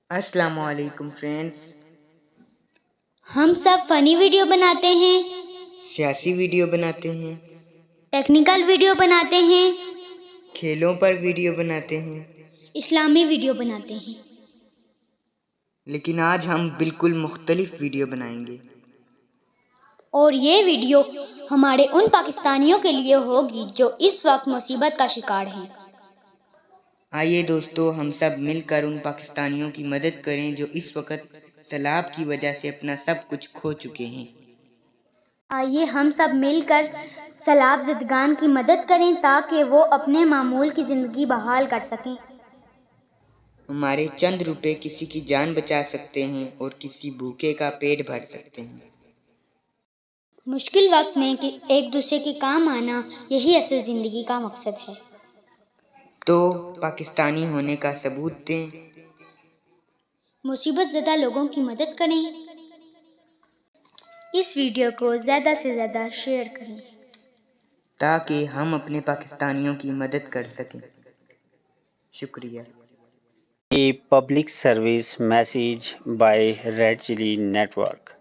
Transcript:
السلام علیکم فرینڈز، ہم سب فنی ویڈیو بناتے ہیں، سیاسی ویڈیو بناتے ہیں، ٹیکنیکل ویڈیو بناتے ہیں، کھیلوں پر ویڈیو بناتے ہیں، اسلامی ویڈیو بناتے ہیں، لیکن آج ہم بالکل مختلف ویڈیو بنائیں گے۔ اور یہ ویڈیو ہمارے ان پاکستانیوں کے لیے ہوگی جو اس وقت مصیبت کا شکار ہیں۔ آئیے دوستو، ہم سب مل کر ان پاکستانیوں کی مدد کریں جو اس وقت سیلاب کی وجہ سے اپنا سب کچھ کھو چکے ہیں۔ آئیے ہم سب مل کر سیلاب زدگان کی مدد کریں تاکہ وہ اپنے معمول کی زندگی بحال کر سکیں۔ ہمارے چند روپے کسی کی جان بچا سکتے ہیں اور کسی بھوکے کا پیٹ بھر سکتے ہیں۔ مشکل وقت میں ایک دوسرے کے کام آنا، یہی اصل زندگی کا مقصد ہے۔ تو پاکستانی ہونے کا ثبوت دیں۔ مصیبت زدہ لوگوں کی مدد کریں۔ اس ویڈیو کو زیادہ سے زیادہ شیئر کریں تاکہ ہم اپنے پاکستانیوں کی مدد کر سکیں۔ شکریہ۔ A public service message by Red Chilli Network.